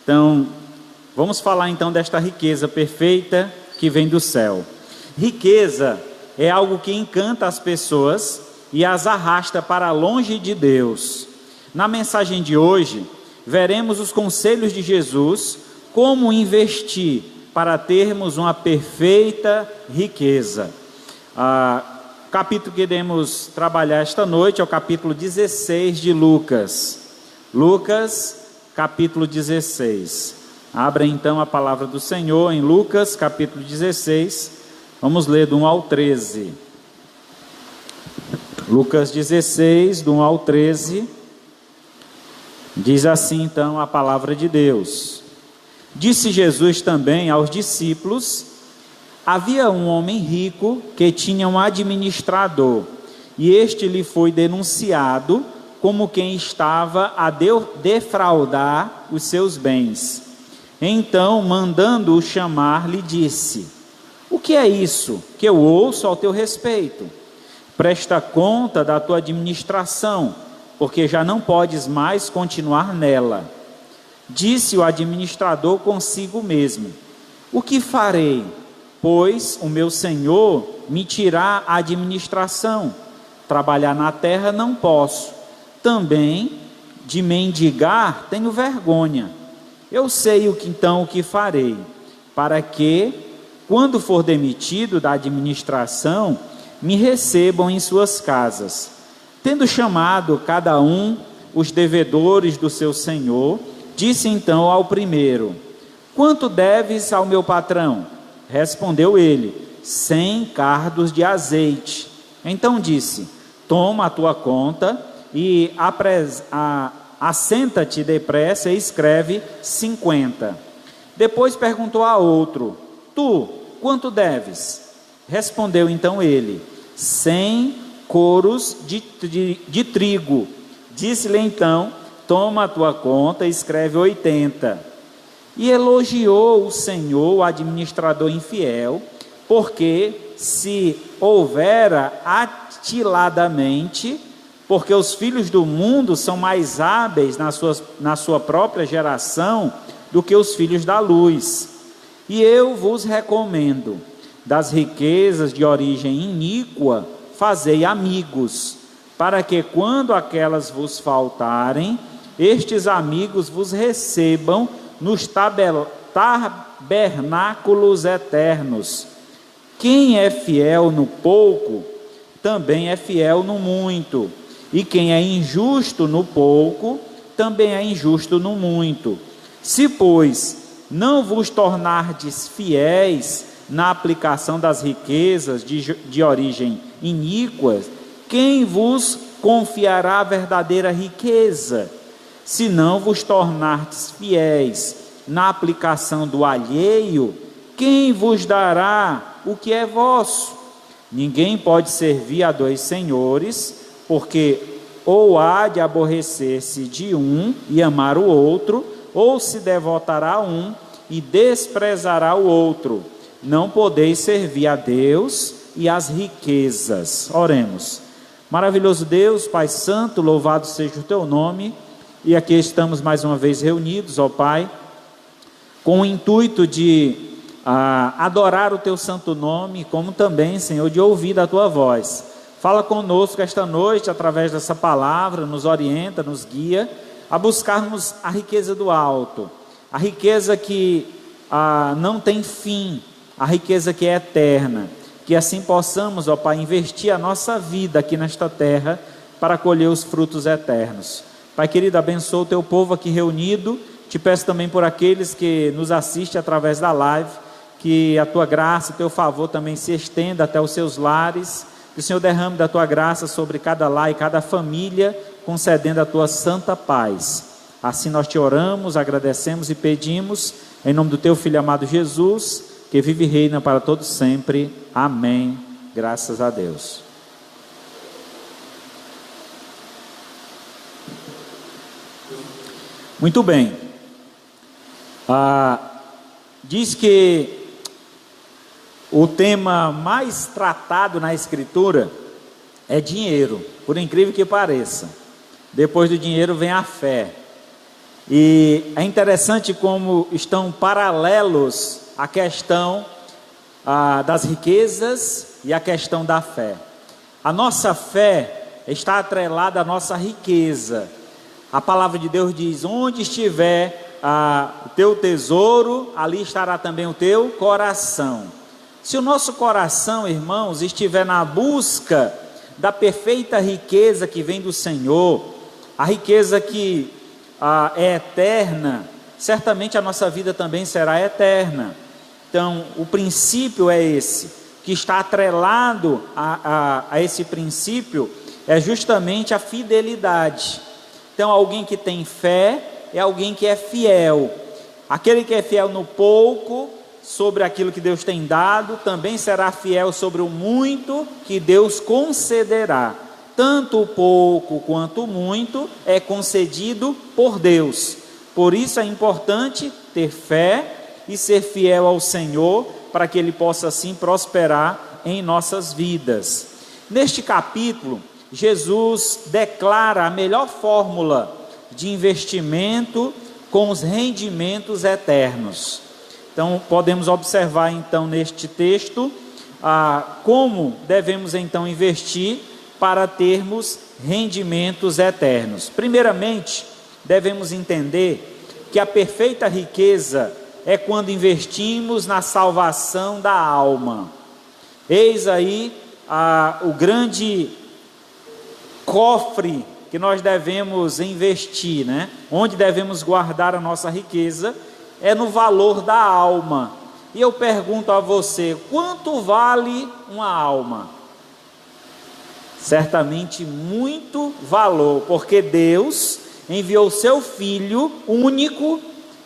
Então, vamos falar então desta riqueza perfeita que vem do céu. Riqueza é algo que encanta as pessoas e as arrasta para longe de Deus. Na mensagem de hoje, veremos os conselhos de Jesus, como investir para termos uma perfeita riqueza. O capítulo que iremos trabalhar esta noite é o capítulo 16 de Lucas. Lucas, capítulo 16. Abra então a palavra do Senhor em Lucas, capítulo 16. Vamos ler do 1 ao 13. Lucas 16, do 1 ao 13. Diz assim então a palavra de Deus. Disse Jesus também aos discípulos: havia um homem rico que tinha um administrador, e este lhe foi denunciado como quem estava a defraudar os seus bens. Então, mandando-o chamar, lhe disse: o que é isso que eu ouço ao teu respeito? Presta conta da tua administração, porque já não podes mais continuar nela. Disse o administrador consigo mesmo: o que farei, pois o meu senhor me tirar a administração? Trabalhar na terra não posso, também de mendigar tenho vergonha. Eu sei então o que farei, para que, quando for demitido da administração, me recebam em suas casas. Tendo chamado cada um os devedores do seu senhor, disse então ao primeiro: quanto deves ao meu patrão? Respondeu ele: 100 cardos de azeite. Então disse: toma a tua conta e assenta-te depressa e escreve 50. Depois perguntou a outro: tu, quanto deves? Respondeu então ele: 100 coros de trigo. Disse-lhe então: toma a tua conta e escreve 80. E elogiou o Senhor, o administrador infiel, porque se houvera atiladamente, porque os filhos do mundo são mais hábeis na sua própria geração do que os filhos da luz. E eu vos recomendo: das riquezas de origem iníqua, fazei amigos, para que quando aquelas vos faltarem, estes amigos vos recebam nos tabernáculos eternos. Quem é fiel no pouco, também é fiel no muito. E quem é injusto no pouco, também é injusto no muito. Se, pois, não vos tornardes fiéis na aplicação das riquezas de origem iníqua, quem vos confiará a verdadeira riqueza? Se não vos tornardes fiéis na aplicação do alheio, quem vos dará o que é vosso? Ninguém pode servir a dois senhores, porque ou há de aborrecer-se de um e amar o outro, ou se devotará a um e desprezará o outro. Não podeis servir a Deus e às riquezas. Oremos. Maravilhoso Deus, Pai Santo, louvado seja o teu nome. E aqui estamos mais uma vez reunidos, ó Pai, com o intuito de adorar o teu santo nome, como também, Senhor, de ouvir a tua voz. Fala conosco esta noite, através dessa palavra, nos orienta, nos guia, a buscarmos a riqueza do alto, a riqueza que não tem fim, a riqueza que é eterna, que assim possamos, ó Pai, investir a nossa vida aqui nesta terra, para colher os frutos eternos. Pai querido, abençoa o teu povo aqui reunido. Te peço também por aqueles que nos assistem através da live, que a tua graça, o teu favor também se estenda até os seus lares, que o Senhor derrame da tua graça sobre cada lar e cada família, concedendo a tua santa paz. Assim nós te oramos, agradecemos e pedimos, em nome do teu Filho amado Jesus, que vive e reina para todos sempre. Amém. Graças a Deus. Muito bem. Diz que o tema mais tratado na Escritura é dinheiro, por incrível que pareça. Depois do dinheiro vem a fé. E é interessante como estão paralelos a questão das riquezas e a questão da fé. A nossa fé está atrelada à nossa riqueza. A palavra de Deus diz: onde estiver o teu tesouro, ali estará também o teu coração. Se o nosso coração, irmãos, estiver na busca da perfeita riqueza que vem do Senhor, a riqueza que é eterna, certamente a nossa vida também será eterna. Então, o princípio é esse, que está atrelado a esse princípio, é justamente a fidelidade. Então, alguém que tem fé é alguém que é fiel. Aquele que é fiel no pouco, sobre aquilo que Deus tem dado, também será fiel sobre o muito que Deus concederá. Tanto o pouco quanto o muito é concedido por Deus. Por isso é importante ter fé e ser fiel ao Senhor, para que Ele possa assim prosperar em nossas vidas. Neste capítulo, Jesus declara a melhor fórmula de investimento com os rendimentos eternos. Então, podemos observar então neste texto como devemos então investir para termos rendimentos eternos. Primeiramente, devemos entender que a perfeita riqueza é quando investimos na salvação da alma. Eis aí o grande cofre que nós devemos investir, né? Onde devemos guardar a nossa riqueza é no valor da alma. E eu pergunto a você: quanto vale uma alma? Certamente muito valor, porque Deus enviou seu Filho único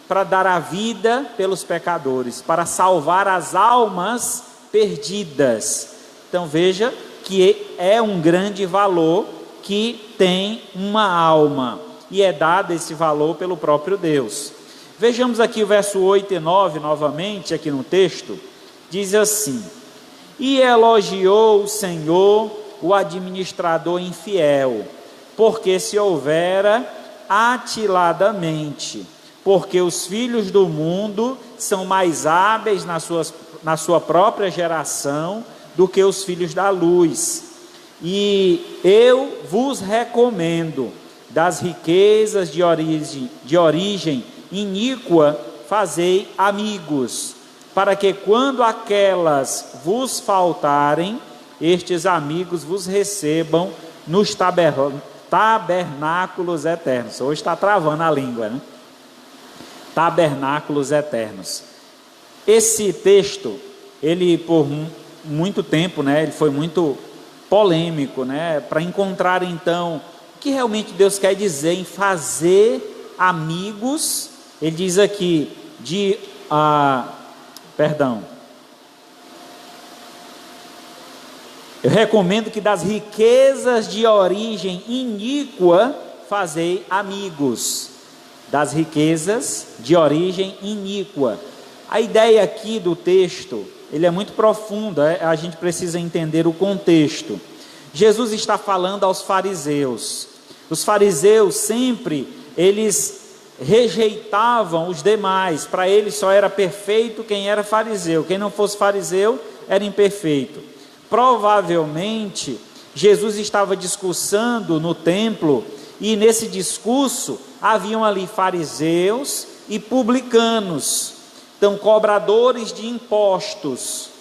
para dar a vida pelos pecadores, para salvar as almas perdidas. Então veja que é um grande valor que tem uma alma, e é dado esse valor pelo próprio Deus. Vejamos aqui o verso 8 e 9 novamente, aqui no texto, diz assim: e elogiou o Senhor o administrador infiel, porque se houvera atiladamente, porque os filhos do mundo são mais hábeis na sua própria geração do que os filhos da luz. E eu vos recomendo, das riquezas de origem iníqua fazei amigos, para que quando aquelas vos faltarem, estes amigos vos recebam nos tabernáculos eternos. Hoje está travando a língua, né? Tabernáculos eternos. Esse texto, ele por muito tempo, né, ele foi muito polêmico, né, para encontrar então o que realmente Deus quer dizer em fazer amigos. Ele diz aqui eu recomendo que das riquezas de origem iníqua fazei amigos. Das riquezas de origem iníqua. A ideia aqui do texto, ele é muito profunda, a gente precisa entender o contexto. Jesus está falando aos fariseus. Os fariseus sempre, eles rejeitavam os demais. Para eles só era perfeito quem era fariseu. Quem não fosse fariseu era imperfeito. Provavelmente, Jesus estava discursando no templo, e nesse discurso haviam ali fariseus e publicanos, então cobradores de impostos.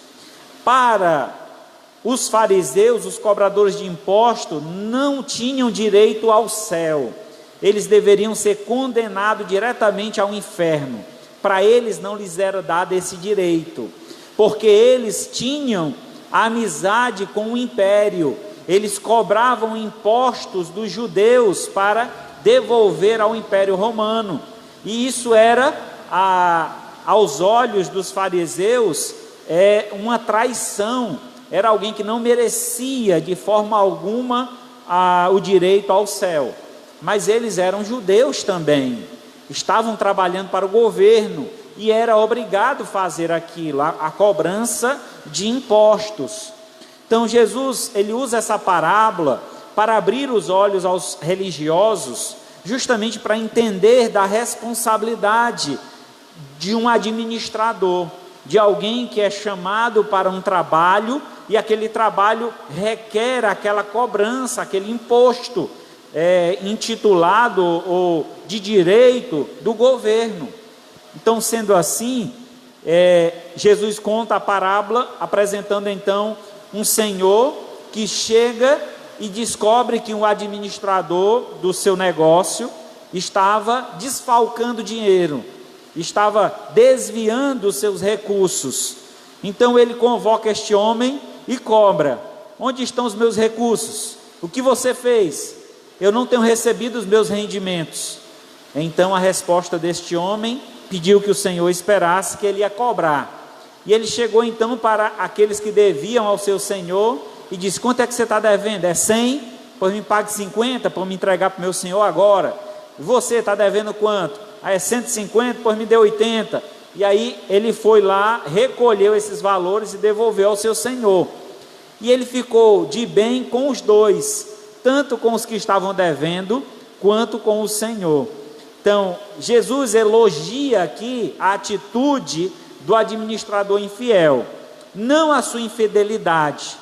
Para os fariseus, os cobradores de impostos não tinham direito ao céu, eles deveriam ser condenados diretamente ao inferno. Para eles não lhes era dado esse direito, porque eles tinham amizade com o império, eles cobravam impostos dos judeus para devolver ao Império Romano, e isso era, aos olhos dos fariseus, uma traição, era alguém que não merecia de forma alguma o direito ao céu. Mas eles eram judeus também, estavam trabalhando para o governo, e era obrigado a fazer aquilo, a cobrança de impostos. Então Jesus, ele usa essa parábola para abrir os olhos aos religiosos justamente para entender da responsabilidade de um administrador, de alguém que é chamado para um trabalho, e aquele trabalho requer aquela cobrança, aquele imposto intitulado ou de direito do governo. Então, sendo assim, Jesus conta a parábola apresentando então um senhor que chega e descobre que o administrador do seu negócio estava desfalcando dinheiro, estava desviando os seus recursos. Então ele convoca este homem e cobra: onde estão os meus recursos? O que você fez? Eu não tenho recebido os meus rendimentos. Então a resposta deste homem pediu que o Senhor esperasse, que ele ia cobrar. E ele chegou então para aqueles que deviam ao seu senhor e disse: quanto é que você está devendo? É 100? Pois me pague 50 para me entregar para o meu senhor agora. E você está devendo quanto? É 150? Pois me dê 80. E aí ele foi lá, recolheu esses valores e devolveu ao seu senhor. E ele ficou de bem com os dois, tanto com os que estavam devendo, quanto com o Senhor. Então, Jesus elogia aqui a atitude do administrador infiel, não a sua infidelidade,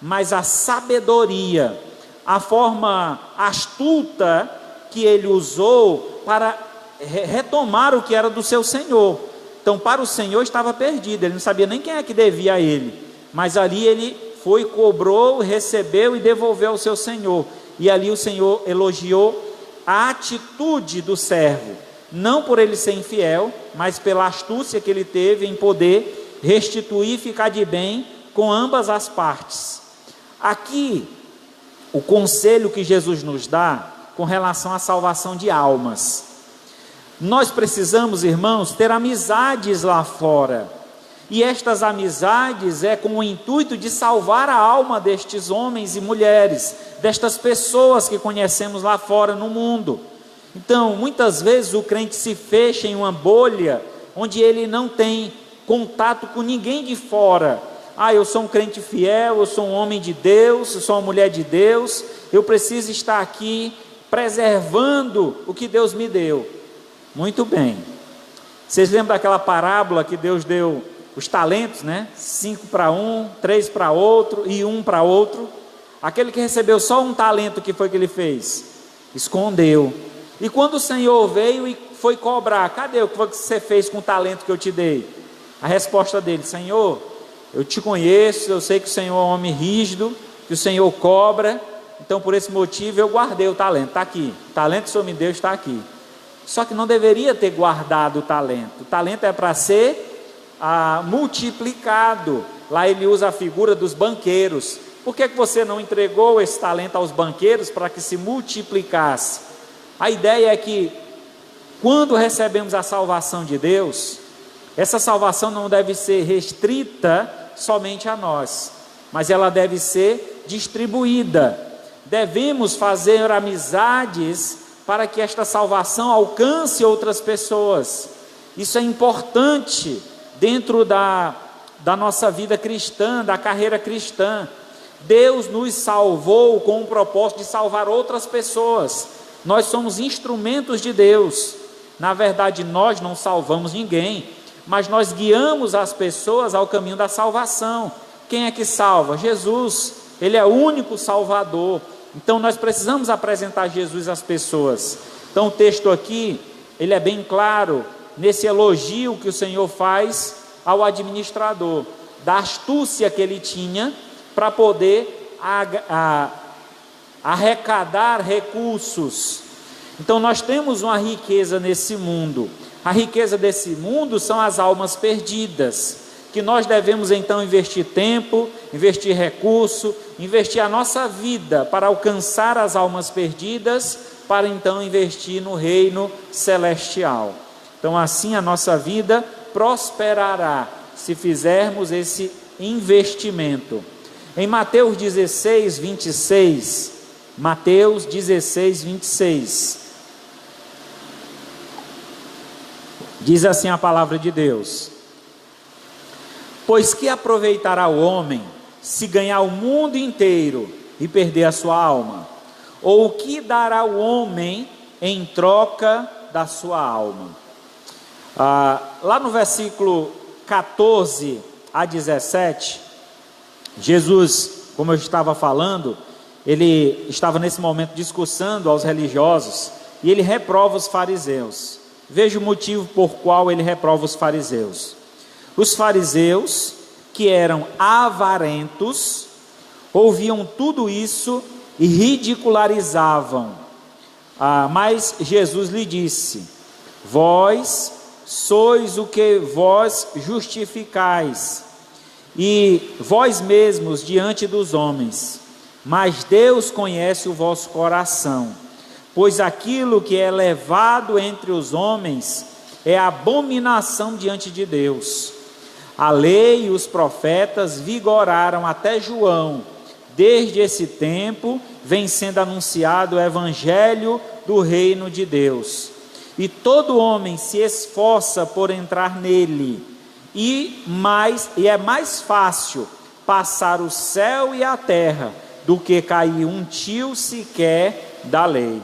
mas a sabedoria, a forma astuta que ele usou para retomar o que era do seu Senhor. Então, para o Senhor estava perdido, ele não sabia nem quem é que devia a ele, mas ali ele foi, cobrou, recebeu e devolveu ao seu Senhor. E ali o Senhor elogiou a atitude do servo, não por ele ser infiel, mas pela astúcia que ele teve em poder restituir e ficar de bem com ambas as partes. Aqui, o conselho que Jesus nos dá com relação à salvação de almas. Nós precisamos, irmãos, ter amizades lá fora, e estas amizades é com o intuito de salvar a alma destes homens e mulheres, destas pessoas que conhecemos lá fora no mundo. Então, muitas vezes o crente se fecha em uma bolha, onde ele não tem contato com ninguém de fora. Eu sou um crente fiel, eu sou um homem de Deus, eu sou uma mulher de Deus, eu preciso estar aqui preservando o que Deus me deu. Muito bem. Vocês lembram daquela parábola que Deus deu os talentos, né? 5 para um, 3 para outro e 1 para outro. Aquele que recebeu só um talento, o que foi que ele fez? Escondeu. E quando o Senhor veio e foi cobrar: cadê o que foi que você fez com o talento que eu te dei? A resposta dele: Senhor, eu te conheço, eu sei que o Senhor é um homem rígido, que o Senhor cobra, então por esse motivo eu guardei o talento, está aqui, o talento que o Senhor me deu está aqui. Só que não deveria ter guardado o talento é para ser multiplicado. Lá ele usa a figura dos banqueiros. Por que você não entregou esse talento aos banqueiros para que se multiplicasse? A ideia é que quando recebemos a salvação de Deus, essa salvação não deve ser restrita somente a nós, mas ela deve ser distribuída. Devemos fazer amizades para que esta salvação alcance outras pessoas. Isso é importante dentro da nossa vida cristã, da carreira cristã. Deus nos salvou com o propósito de salvar outras pessoas. Nós somos instrumentos de Deus. Na verdade, nós não salvamos ninguém, mas nós guiamos as pessoas ao caminho da salvação. Quem é que salva? Jesus. Ele é o único Salvador. Então nós precisamos apresentar Jesus às pessoas. Então o texto aqui, ele é bem claro nesse elogio que o Senhor faz ao administrador, da astúcia que ele tinha para poder arrecadar recursos. Então nós temos uma riqueza nesse mundo. A riqueza desse mundo são as almas perdidas, que nós devemos então investir tempo, investir recurso, investir a nossa vida para alcançar as almas perdidas, para então investir no reino celestial. Então assim a nossa vida prosperará, se fizermos esse investimento. Em Mateus 16, 26, Mateus 16, 26, diz assim a palavra de Deus: pois que aproveitará o homem se ganhar o mundo inteiro e perder a sua alma? Ou o que dará o homem em troca da sua alma. Lá no versículo 14 a 17, Jesus, como eu estava falando, ele estava nesse momento discursando aos religiosos, e ele reprova os fariseus. Veja o motivo por qual ele reprova os fariseus. Os fariseus, que eram avarentos, ouviam tudo isso e ridicularizavam. Mas Jesus lhe disse: vós sois o que vós justificais, e vós mesmos diante dos homens, mas Deus conhece o vosso coração, pois aquilo que é levado entre os homens é abominação diante de Deus. A lei e os profetas vigoraram até João. Desde esse tempo vem sendo anunciado o evangelho do reino de Deus, e todo homem se esforça por entrar nele, e é mais fácil passar o céu e a terra do que cair um tio sequer da lei.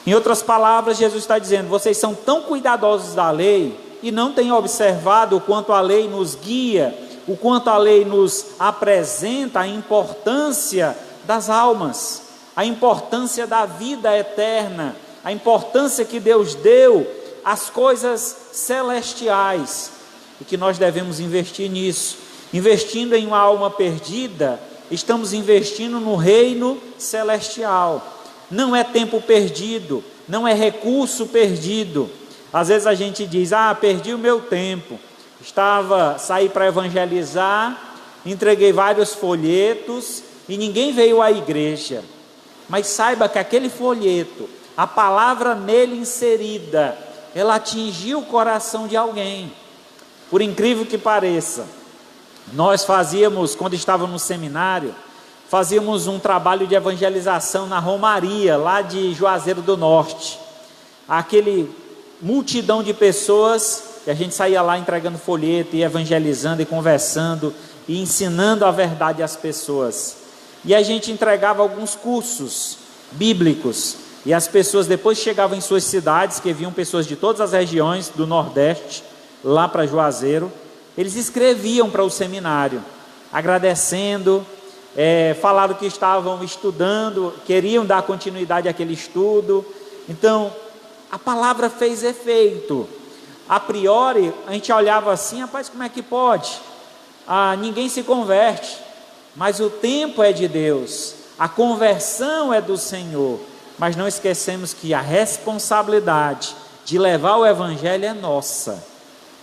Em outras palavras, Jesus está dizendo: vocês são tão cuidadosos da lei e não têm observado o quanto a lei nos guia, o quanto a lei nos apresenta a importância das almas, a importância da vida eterna, a importância que Deus deu às coisas celestiais, e que nós devemos investir nisso. Investindo em uma alma perdida, estamos investindo no reino celestial. Não é tempo perdido, não é recurso perdido. Às vezes a gente diz: perdi o meu tempo, saí para evangelizar, entreguei vários folhetos e ninguém veio à igreja. Mas saiba que aquele folheto, a palavra nele inserida, ela atingiu o coração de alguém. Por incrível que pareça, nós fazíamos, quando estávamos no seminário, fazíamos um trabalho de evangelização na Romaria, lá de Juazeiro do Norte. Aquele multidão de pessoas, e a gente saía lá entregando folheto, e evangelizando, e conversando, e ensinando a verdade às pessoas. E a gente entregava alguns cursos bíblicos, e as pessoas depois chegavam em suas cidades, que vinham pessoas de todas as regiões do Nordeste, lá para Juazeiro. Eles escreviam para o seminário, agradecendo, falaram que estavam estudando, queriam dar continuidade àquele estudo. Então, a palavra fez efeito. A priori, a gente olhava assim: rapaz, como é que pode? Ninguém se converte. Mas o tempo é de Deus, a conversão é do Senhor. Mas não esquecemos que a responsabilidade de levar o evangelho é nossa.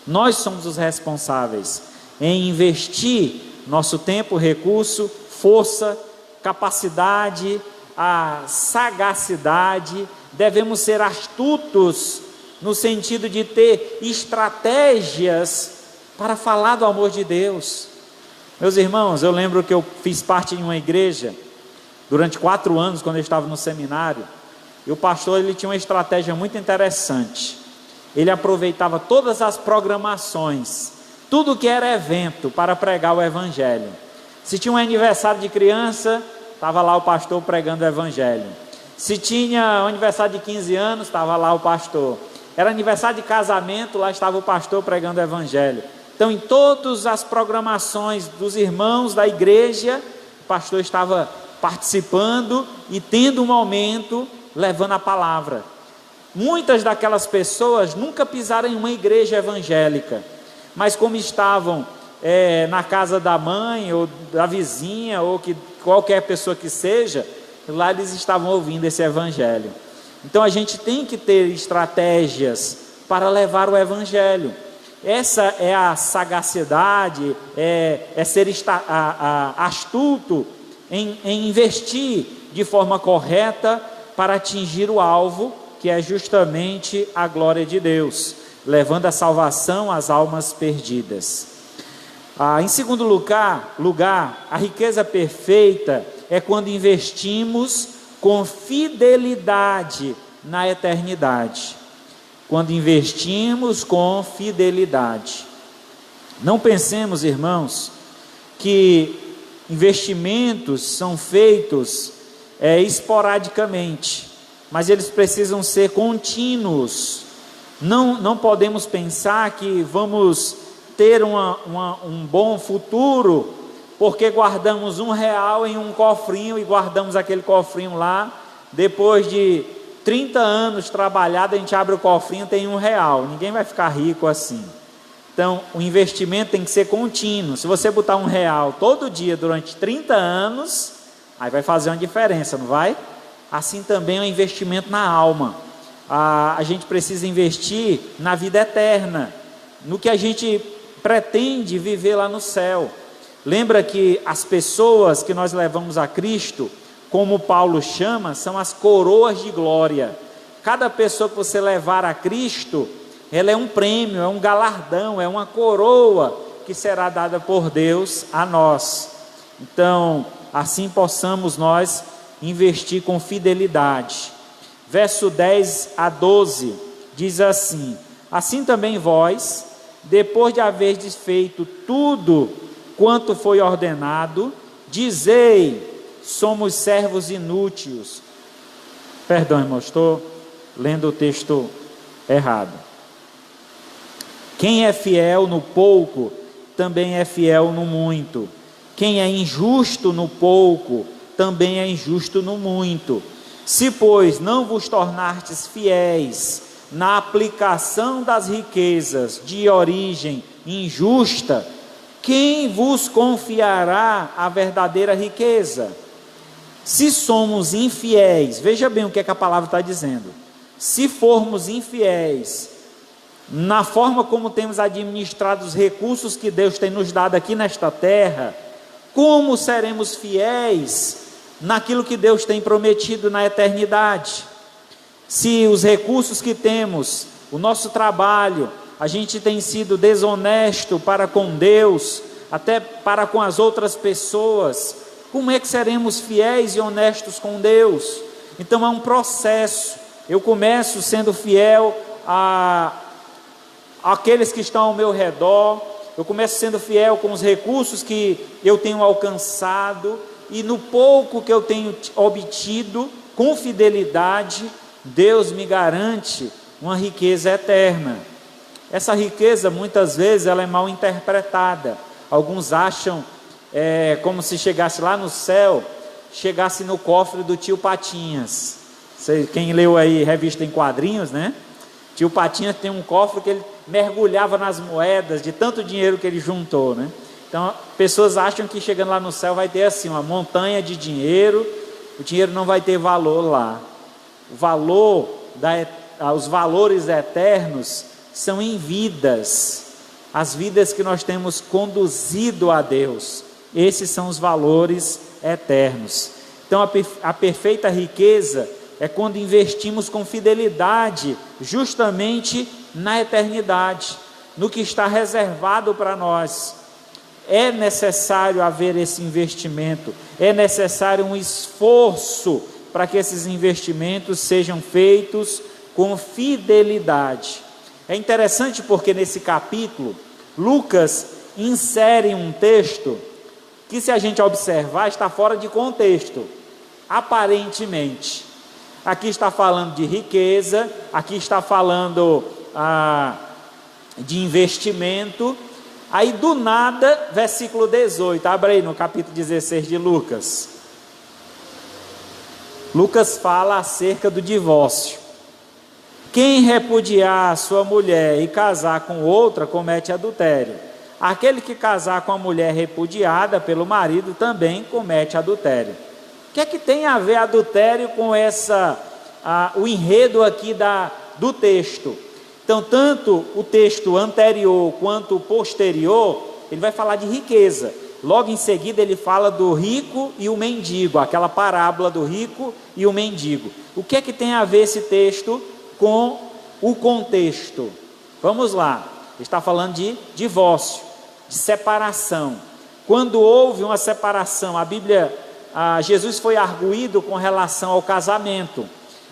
Nós somos os responsáveis em investir nosso tempo, recurso, força, capacidade, a sagacidade. Devemos ser astutos no sentido de ter estratégias para falar do amor de Deus. Meus irmãos, eu lembro que eu fiz parte de uma igreja durante 4 anos, quando eu estava no seminário, e o pastor, ele tinha uma estratégia muito interessante. Ele aproveitava todas as programações, tudo que era evento, para pregar o evangelho. Se tinha um aniversário de criança, estava lá o pastor pregando o evangelho. Se tinha um aniversário de 15 anos, estava lá o pastor. Era aniversário de casamento, lá estava o pastor pregando o evangelho. Então, em todas as programações dos irmãos da igreja, o pastor estava participando e tendo um momento levando a palavra. Muitas daquelas pessoas nunca pisaram em uma igreja evangélica, mas como estavam na casa da mãe ou da vizinha, ou que qualquer pessoa que seja, lá eles estavam ouvindo esse evangelho. Então a gente tem que ter estratégias para levar o evangelho. Essa é a sagacidade, é ser astuto em investir de forma correta para atingir o alvo, que é justamente a glória de Deus, levando a salvação às almas perdidas. Em segundo lugar, a riqueza perfeita é quando investimos com fidelidade na eternidade. Quando investimos com fidelidade. Não pensemos, irmãos, que investimentos são feitos esporadicamente. mas eles precisam ser contínuos. Não podemos pensar que vamos ter um bom futuro porque guardamos R$1 em um cofrinho e guardamos aquele cofrinho lá. Depois de 30 anos trabalhado, a gente abre o cofrinho, tem R$1. Ninguém vai ficar rico assim. Então, o investimento tem que ser contínuo. Se você botar R$1 todo dia durante 30 anos, aí vai fazer uma diferença, não vai? Assim também é um investimento na alma. A gente precisa investir na vida eterna, no que a gente pretende viver lá no céu. Lembra que as pessoas que nós levamos a Cristo, como Paulo chama, são as coroas de glória. Cada pessoa que você levar a Cristo, ela é um prêmio, é um galardão, é uma coroa que será dada por Deus a nós. Então, assim possamos nós investir com fidelidade. Verso 10 a 12 diz assim: assim também vós, depois de haverdes feito tudo quanto foi ordenado, dizei: somos servos inúteis. Perdão, irmão, estou lendo o texto errado. Quem é fiel no pouco, também é fiel no muito. Quem é injusto no pouco, também é injusto no muito. Se, pois, não vos tornastes fiéis na aplicação das riquezas de origem injusta, quem vos confiará a verdadeira riqueza? Se somos infiéis, veja bem o que a palavra está dizendo. Se formos infiéis na forma como temos administrado os recursos que Deus tem nos dado aqui nesta terra, como seremos fiéis naquilo que Deus tem prometido na eternidade? Se os recursos que temos, o nosso trabalho, a gente tem sido desonesto para com Deus, até para com as outras pessoas, como é que seremos fiéis e honestos com Deus? Então é um processo. Eu começo sendo fiel àqueles que estão ao meu redor, eu começo sendo fiel com os recursos que eu tenho alcançado, e no pouco que eu tenho obtido, com fidelidade, Deus me garante uma riqueza eterna. Essa riqueza, muitas vezes, ela é mal interpretada. Alguns acham como se chegasse lá no céu, chegasse no cofre do tio Patinhas. Quem leu aí revista em quadrinhos, né? Tio Patinhas tem um cofre que ele mergulhava nas moedas de tanto dinheiro que ele juntou, né? Então, pessoas acham que chegando lá no céu vai ter assim, uma montanha de dinheiro, o dinheiro não vai ter valor lá. Os valores eternos são em vidas, as vidas que nós temos conduzido a Deus. Esses são os valores eternos. Então, a perfeita riqueza é quando investimos com fidelidade, justamente na eternidade, no que está reservado para nós. É necessário haver esse investimento, é necessário um esforço para que esses investimentos sejam feitos com fidelidade. É interessante porque nesse capítulo, Lucas insere um texto que, se a gente observar, está fora de contexto, aparentemente. Aqui está falando de riqueza, aqui está falando de investimento. Aí do nada, versículo 18, abre aí no capítulo 16 de Lucas. Lucas fala acerca do divórcio. Quem repudiar a sua mulher e casar com outra, comete adultério. Aquele que casar com a mulher repudiada pelo marido, também comete adultério. O que é que tem a ver adultério com o enredo aqui do texto? Então, tanto o texto anterior quanto o posterior, ele vai falar de riqueza. Logo em seguida ele fala do rico e o mendigo, aquela parábola do rico e o mendigo. O que é que tem a ver esse texto com o contexto? Vamos lá, ele está falando de divórcio, de separação. Quando houve uma separação, Jesus foi arguido com relação ao casamento.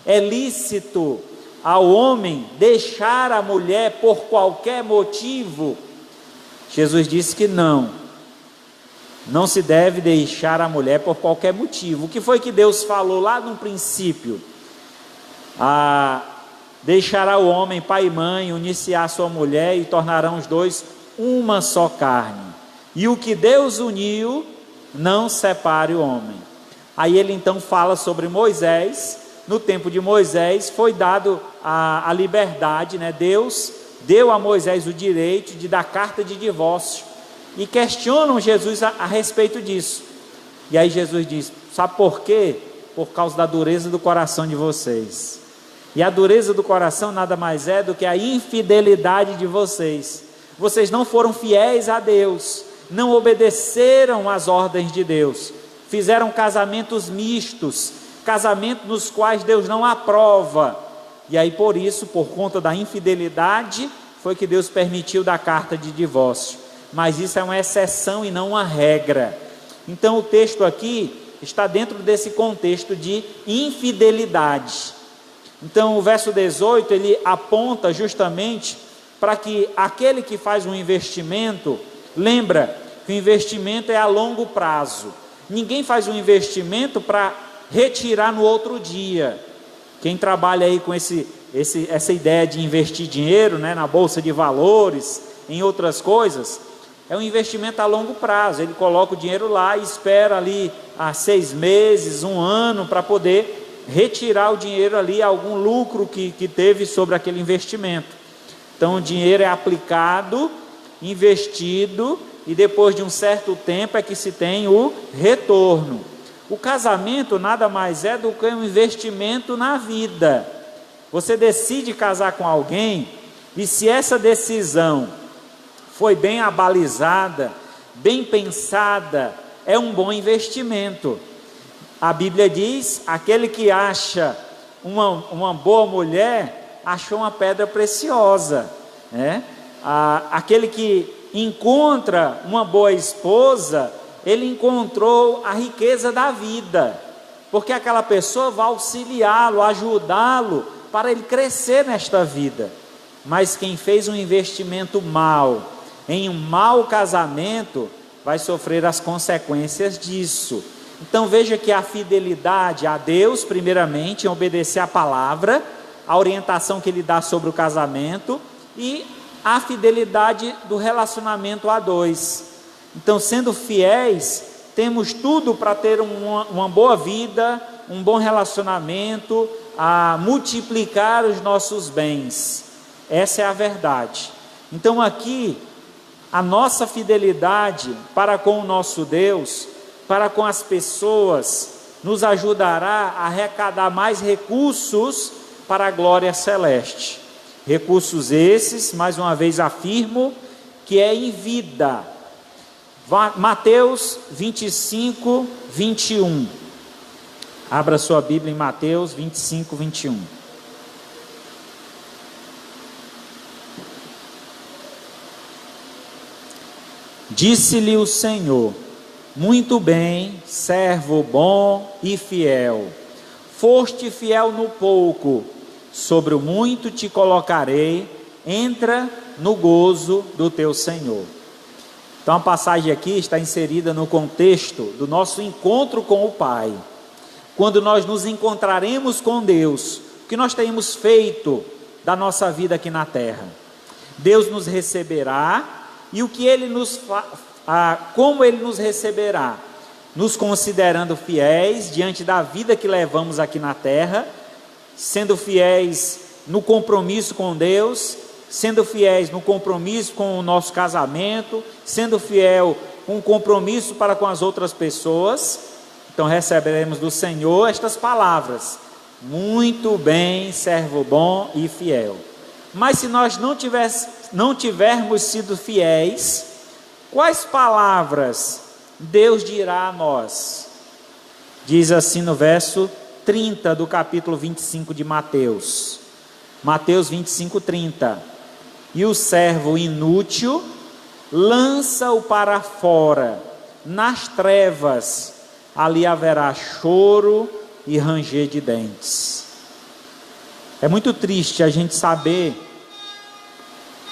É lícito ao homem deixar a mulher por qualquer motivo? Jesus disse que não se deve deixar a mulher por qualquer motivo. O que foi que Deus falou lá no princípio? Deixará o homem pai e mãe, unir-se à sua mulher e tornarão os dois uma só carne. E o que Deus uniu, não separe o homem. Aí ele então fala sobre Moisés. No tempo de Moisés foi dado a liberdade, né? Deus deu a Moisés o direito de dar carta de divórcio. E questionam Jesus a respeito disso. E aí Jesus diz: sabe por quê? Por causa da dureza do coração de vocês. E a dureza do coração nada mais é do que a infidelidade de vocês. Vocês não foram fiéis a Deus, não obedeceram às ordens de Deus, fizeram casamentos mistos, casamentos nos quais Deus não aprova. E aí por isso, por conta da infidelidade, foi que Deus permitiu dar carta de divórcio. Mas isso é uma exceção e não uma regra. Então o texto aqui está dentro desse contexto de infidelidade. Então o verso 18, ele aponta justamente para que aquele que faz um investimento, lembra que o investimento é a longo prazo. Ninguém faz um investimento para retirar no outro dia. Quem trabalha aí com essa ideia de investir dinheiro, né, na bolsa de valores, em outras coisas, é um investimento a longo prazo. Ele coloca o dinheiro lá e espera ali 6 meses, 1 ano, para poder retirar o dinheiro ali, algum lucro que teve sobre aquele investimento. Então o dinheiro é aplicado, investido, e depois de um certo tempo é que se tem o retorno. O casamento nada mais é do que um investimento na vida. Você decide casar com alguém, e se essa decisão foi bem abalizada, bem pensada, é um bom investimento. A Bíblia diz: aquele que acha uma boa mulher, achou uma pedra preciosa, né? Aquele que encontra uma boa esposa, ele encontrou a riqueza da vida, porque aquela pessoa vai auxiliá-lo, ajudá-lo, para ele crescer nesta vida. Mas quem fez um investimento mal, em um mau casamento, vai sofrer as consequências disso. Então veja que a fidelidade a Deus, primeiramente, em obedecer a palavra, a orientação que Ele dá sobre o casamento, e a fidelidade do relacionamento a dois. Então, sendo fiéis, temos tudo para ter uma boa vida, um bom relacionamento, a multiplicar os nossos bens. Essa é a verdade. Então aqui, a nossa fidelidade para com o nosso Deus, para com as pessoas, nos ajudará a arrecadar mais recursos para a glória celeste. Recursos esses, mais uma vez afirmo, que é em vida. Mateus 25, 21. Abra sua Bíblia em Mateus 25, 21. Disse-lhe o Senhor: muito bem, servo bom e fiel. Foste fiel no pouco, sobre o muito te colocarei, entra no gozo do teu Senhor. Então a passagem aqui está inserida no contexto do nosso encontro com o Pai. Quando nós nos encontraremos com Deus, o que nós temos feito da nossa vida aqui na terra? Deus nos receberá, e o que Ele como Ele nos receberá? Nos considerando fiéis diante da vida que levamos aqui na terra, sendo fiéis no compromisso com Deus, sendo fiéis no compromisso com o nosso casamento, sendo fiel com o compromisso para com as outras pessoas. Então receberemos do Senhor estas palavras: muito bem, servo bom e fiel. Mas se nós não tivermos sido fiéis, quais palavras Deus dirá a nós? Diz assim no verso 30 do capítulo 25 de Mateus. Mateus 25, 30. E o servo inútil, lança-o para fora, nas trevas, ali haverá choro e ranger de dentes. É muito triste a gente saber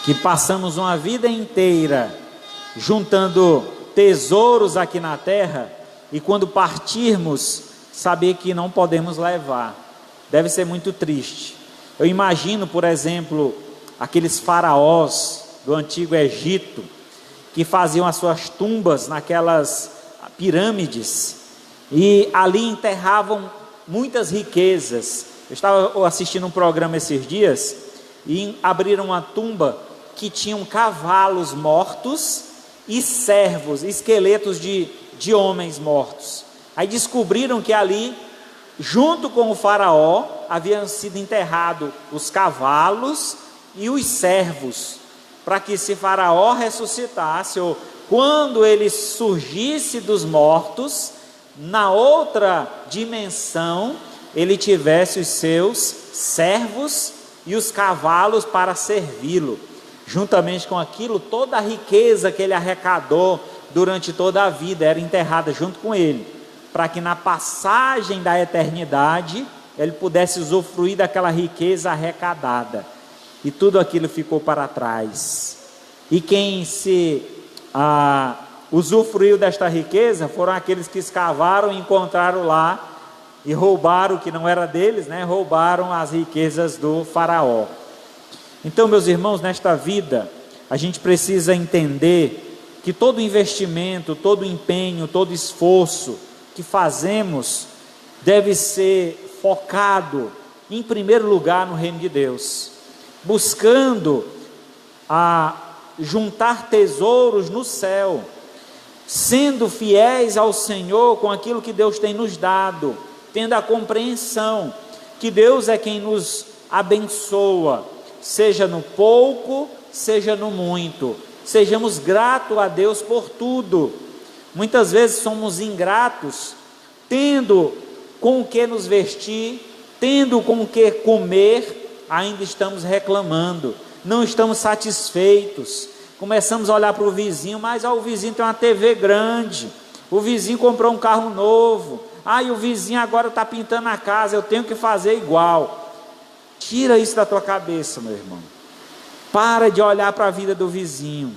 que passamos uma vida inteira juntando tesouros aqui na terra, e quando partirmos, saber que não podemos levar. deve ser muito triste. Eu imagino, por exemplo, aqueles faraós do antigo Egito, que faziam as suas tumbas naquelas pirâmides, e ali enterravam muitas riquezas. Eu estava assistindo um programa esses dias, e abriram uma tumba que tinham cavalos mortos e servos, esqueletos de homens mortos. Aí descobriram que ali, junto com o faraó, haviam sido enterrados os cavalos e os servos, para que se faraó ressuscitasse, ou quando ele surgisse dos mortos, na outra dimensão, ele tivesse os seus servos e os cavalos para servi-lo. Juntamente com aquilo, toda a riqueza que ele arrecadou durante toda a vida era enterrada junto com ele, para que na passagem da eternidade ele pudesse usufruir daquela riqueza arrecadada. E tudo aquilo ficou para trás. E quem usufruiu desta riqueza foram aqueles que escavaram e encontraram lá e roubaram o que não era deles, né? Roubaram as riquezas do faraó. Então, meus irmãos, nesta vida a gente precisa entender que todo investimento, todo empenho, todo esforço que fazemos deve ser focado em primeiro lugar no reino de Deus, buscando juntar tesouros no céu, sendo fiéis ao Senhor com aquilo que Deus tem nos dado, tendo a compreensão que Deus é quem nos abençoa, seja no pouco, seja no muito. Sejamos gratos a Deus por tudo. Muitas vezes somos ingratos, tendo com o que nos vestir, tendo com o que comer, ainda estamos reclamando, não estamos satisfeitos. Começamos a olhar para o vizinho, mas o vizinho tem uma TV grande, o vizinho comprou um carro novo, e o vizinho agora está pintando a casa, eu tenho que fazer igual. Tira isso da tua cabeça, meu irmão. Para de olhar para a vida do vizinho.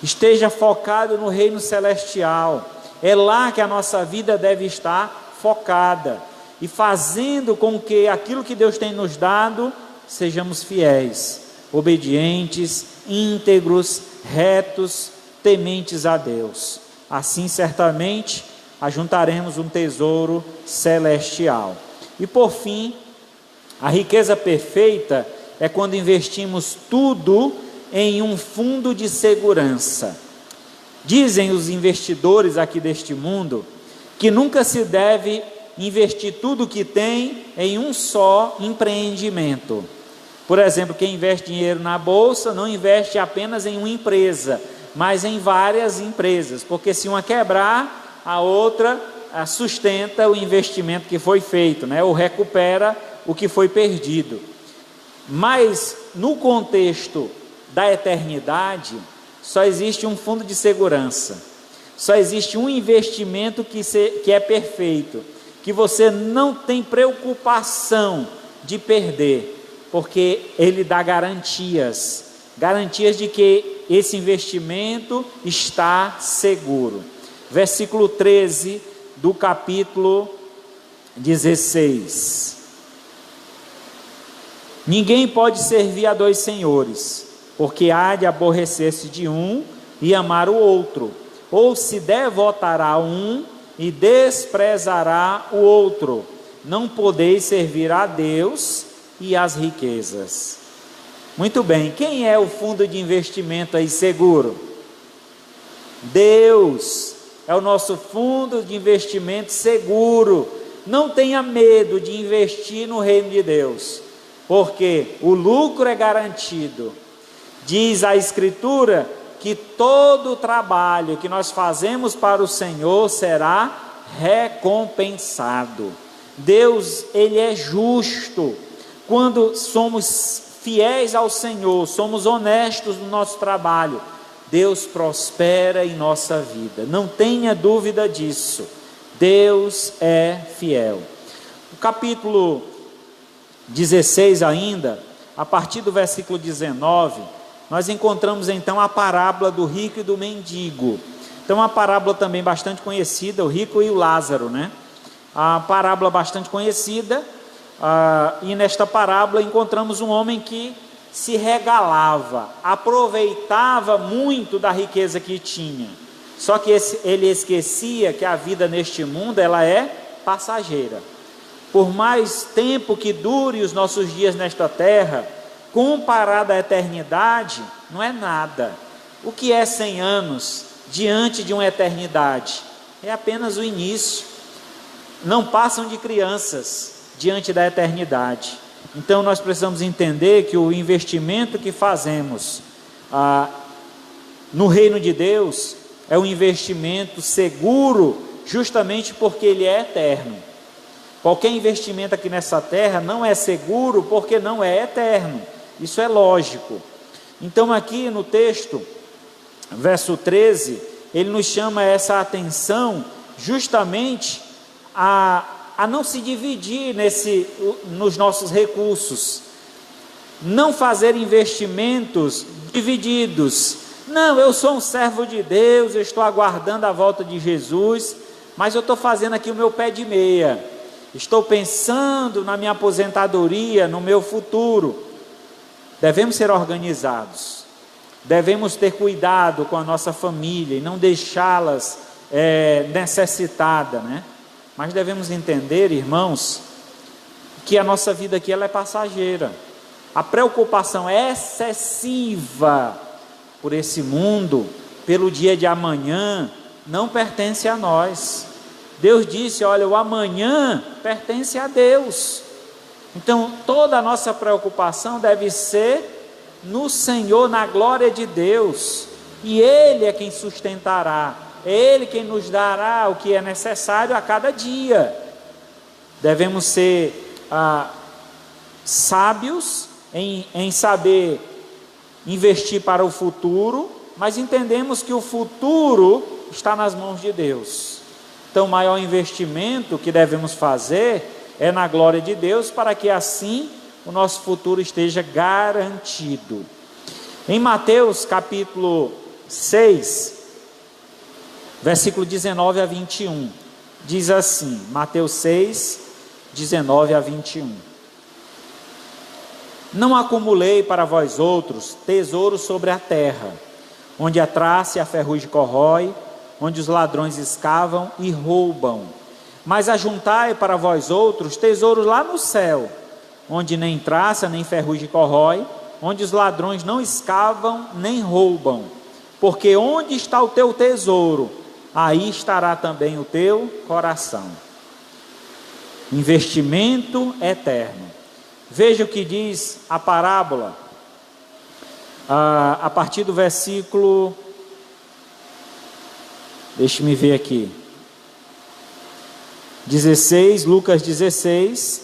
Esteja focado no reino celestial. É lá que a nossa vida deve estar focada. E fazendo com que aquilo que Deus tem nos dado, sejamos fiéis, obedientes, íntegros, retos, tementes a Deus. Assim, certamente, ajuntaremos um tesouro celestial. E por fim, a riqueza perfeita é quando investimos tudo em um fundo de segurança. Dizem os investidores aqui deste mundo que nunca se deve investir tudo que tem em um só empreendimento. Por exemplo, quem investe dinheiro na bolsa não investe apenas em uma empresa, mas em várias empresas, porque se uma quebrar, a outra sustenta o investimento que foi feito, né? Ou recupera o que foi perdido. Mas no contexto da eternidade, só existe um fundo de segurança, só existe um investimento que é perfeito, que você não tem preocupação de perder, porque ele dá garantias de que esse investimento está seguro. Versículo 13 do capítulo 16. Ninguém pode servir a dois senhores, porque há de aborrecer-se de um e amar o outro, ou se devotará a um e desprezará o outro. Não podeis servir a Deus e às riquezas. Muito bem, quem é o fundo de investimento aí seguro? Deus é o nosso fundo de investimento seguro. Não tenha medo de investir no reino de Deus, porque o lucro é garantido. Diz a Escritura que todo o trabalho que nós fazemos para o Senhor será recompensado. Deus, Ele é justo. Quando somos fiéis ao Senhor, somos honestos no nosso trabalho, Deus prospera em nossa vida. Não tenha dúvida disso. Deus é fiel. O capítulo 16 ainda, a partir do versículo 19, nós encontramos então a parábola do rico e do mendigo. Então uma parábola também bastante conhecida, o rico e o Lázaro, né? A parábola bastante conhecida, e nesta parábola encontramos um homem que se regalava, aproveitava muito da riqueza que tinha, só que ele esquecia que a vida neste mundo ela é passageira. Por mais tempo que dure os nossos dias nesta terra, comparado à eternidade, não é nada. O que é 100 anos diante de uma eternidade? É apenas o início. Não passam de crianças diante da eternidade. Então nós precisamos entender que o investimento que fazemos no reino de Deus é um investimento seguro, justamente porque ele é eterno. Qualquer investimento aqui nessa terra não é seguro porque não é eterno. Isso é lógico. Então aqui no texto, verso 13, ele nos chama essa atenção justamente a não se dividir nos nossos recursos, não fazer investimentos divididos. Não, eu sou um servo de Deus, eu estou aguardando a volta de Jesus, mas eu estou fazendo aqui o meu pé de meia, estou pensando na minha aposentadoria, no meu futuro. Devemos ser organizados, devemos ter cuidado com a nossa família e não deixá-las necessitada, né? Mas devemos entender, irmãos, que a nossa vida aqui ela é passageira. A preocupação excessiva por esse mundo, pelo dia de amanhã, não pertence a nós. Deus disse, olha, o amanhã pertence a Deus. Então, toda a nossa preocupação deve ser no Senhor, na glória de Deus. E Ele é quem sustentará, é Ele quem nos dará o que é necessário a cada dia. Devemos ser sábios em saber investir para o futuro, mas entendemos que o futuro está nas mãos de Deus. Então, o maior investimento que devemos fazer é na glória de Deus, para que assim o nosso futuro esteja garantido. Em Mateus capítulo 6, versículo 19 a 21, diz assim, Mateus 6, 19 a 21. Não acumulei para vós outros tesouros sobre a terra, onde a traça e a ferrugem corrói, onde os ladrões escavam e roubam. Mas ajuntai para vós outros tesouros lá no céu, onde nem traça nem ferrugem corrói, onde os ladrões não escavam nem roubam. Porque onde está o teu tesouro, aí estará também o teu coração. Investimento eterno. Veja o que diz a parábola, a partir do versículo, deixe-me ver aqui, 16, Lucas 16,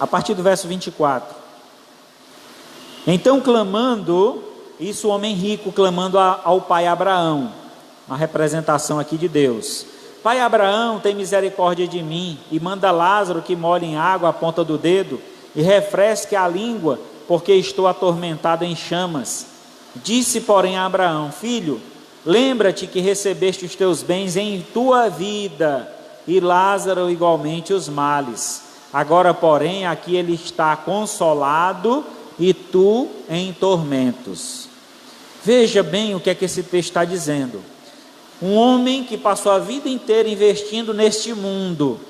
a partir do verso 24. Então clamando, isso o homem rico clamando ao pai Abraão, uma representação aqui de Deus. Pai Abraão, tem misericórdia de mim e manda Lázaro que molhe em água a ponta do dedo e refresque a língua, porque estou atormentado em chamas. Disse, porém, a Abraão: filho, lembra-te que recebeste os teus bens em tua vida, e Lázaro igualmente os males. Agora, porém, aqui ele está consolado e tu em tormentos. Veja bem o que é que esse texto está dizendo. Um homem que passou a vida inteira investindo neste mundo,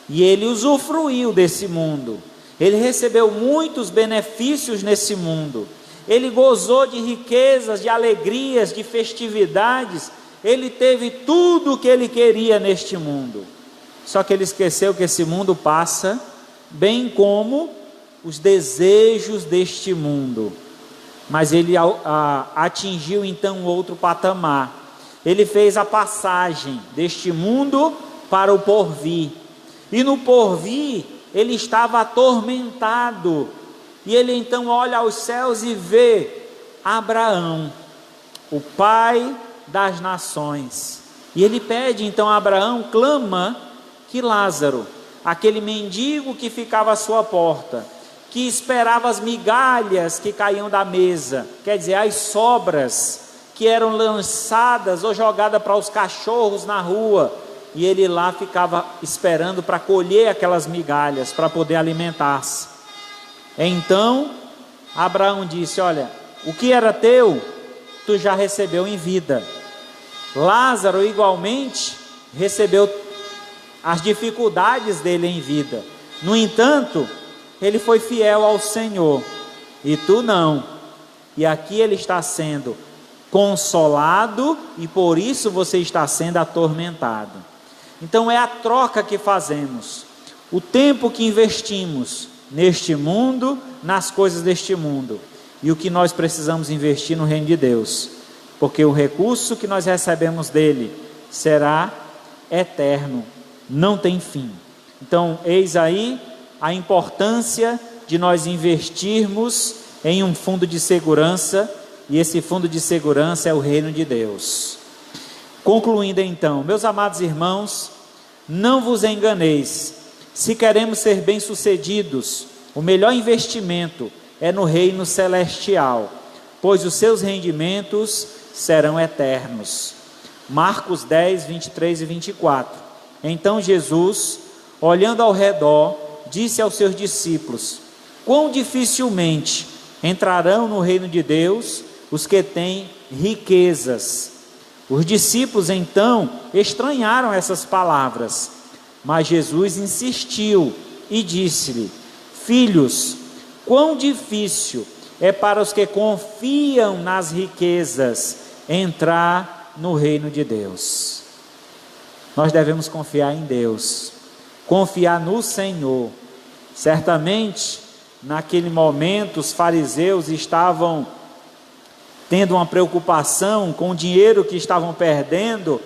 e ele usufruiu desse mundo, ele recebeu muitos benefícios nesse mundo, ele gozou de riquezas, de alegrias, de festividades, ele teve tudo o que ele queria neste mundo, só que ele esqueceu que esse mundo passa, bem como os desejos deste mundo, mas ele atingiu então outro patamar. Ele fez a passagem deste mundo para o porvir, e no porvir ele estava atormentado, e ele então olha aos céus e vê Abraão, o pai das nações, e ele pede então a Abraão, clama que Lázaro, aquele mendigo que ficava à sua porta, que esperava as migalhas que caíam da mesa, quer dizer, as sobras que eram lançadas ou jogadas para os cachorros na rua, e ele lá ficava esperando para colher aquelas migalhas, para poder alimentar-se. Então Abraão disse: olha, o que era teu, tu já recebeu em vida. Lázaro igualmente recebeu as dificuldades dele em vida. No entanto, ele foi fiel ao Senhor, e tu não. E aqui ele está sendo consolado, e por isso você está sendo atormentado. Então é a troca que fazemos, o tempo que investimos neste mundo, nas coisas deste mundo, e o que nós precisamos investir no reino de Deus, porque o recurso que nós recebemos dele será eterno, não tem fim. Então eis aí a importância de nós investirmos em um fundo de segurança, e esse fundo de segurança é o reino de Deus. Concluindo então, meus amados irmãos, não vos enganeis, se queremos ser bem-sucedidos, o melhor investimento é no reino celestial, pois os seus rendimentos serão eternos. Marcos 10, 23 e 24. Então Jesus, olhando ao redor, disse aos seus discípulos: quão dificilmente entrarão no reino de Deus os que têm riquezas. Os discípulos então estranharam essas palavras, mas Jesus insistiu e disse-lhe: filhos, quão difícil é para os que confiam nas riquezas entrar no reino de Deus. Nós devemos confiar em Deus, confiar no Senhor. Certamente, naquele momento, os fariseus estavam tendo uma preocupação com o dinheiro que estavam perdendo,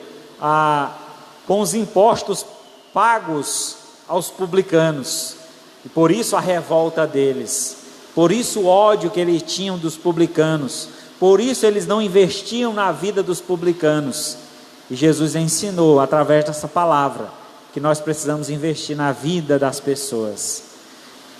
com os impostos pagos aos publicanos, e por isso a revolta deles, por isso o ódio que eles tinham dos publicanos, por isso eles não investiam na vida dos publicanos. E Jesus ensinou através dessa palavra que nós precisamos investir na vida das pessoas,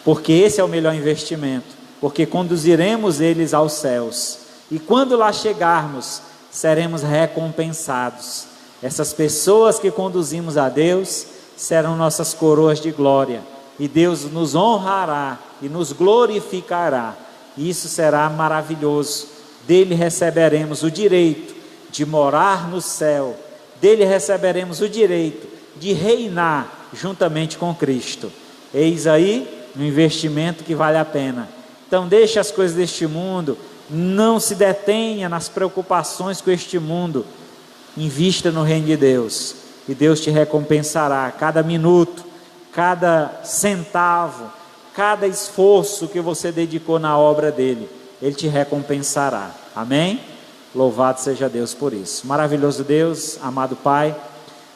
porque esse é o melhor investimento, porque conduziremos eles aos céus, e quando lá chegarmos, seremos recompensados. Essas pessoas que conduzimos a Deus serão nossas coroas de glória, e Deus nos honrará e nos glorificará, e isso será maravilhoso. Dele receberemos o direito de morar no céu, dele receberemos o direito de reinar juntamente com Cristo. Eis aí um investimento que vale a pena. Então deixe as coisas deste mundo, não se detenha nas preocupações com este mundo, invista no reino de Deus, e Deus te recompensará cada minuto, cada centavo, cada esforço que você dedicou na obra dele, ele te recompensará. Amém? Louvado seja Deus por isso. Maravilhoso Deus, amado Pai,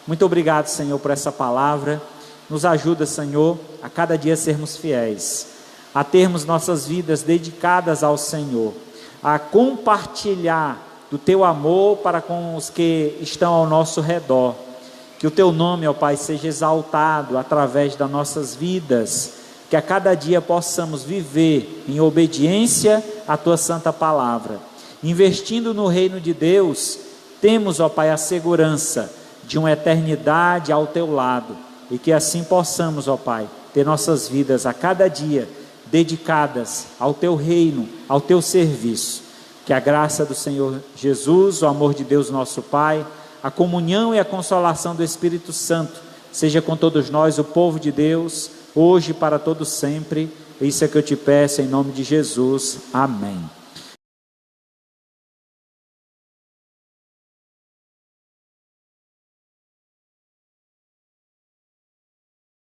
muito obrigado, Senhor, por essa palavra. Nos ajuda, Senhor, a cada dia sermos fiéis, a termos nossas vidas dedicadas ao Senhor, a compartilhar do Teu amor para com os que estão ao nosso redor. Que o Teu nome, ó Pai, seja exaltado através das nossas vidas, que a cada dia possamos viver em obediência à Tua santa palavra. Investindo no reino de Deus, temos, ó Pai, a segurança de uma eternidade ao Teu lado, e que assim possamos, ó Pai, ter nossas vidas a cada dia dedicadas ao Teu reino, ao Teu serviço. Que a graça do Senhor Jesus, o amor de Deus nosso Pai, a comunhão e a consolação do Espírito Santo seja com todos nós, o povo de Deus, hoje e para todo sempre. Isso é que eu te peço em nome de Jesus. Amém.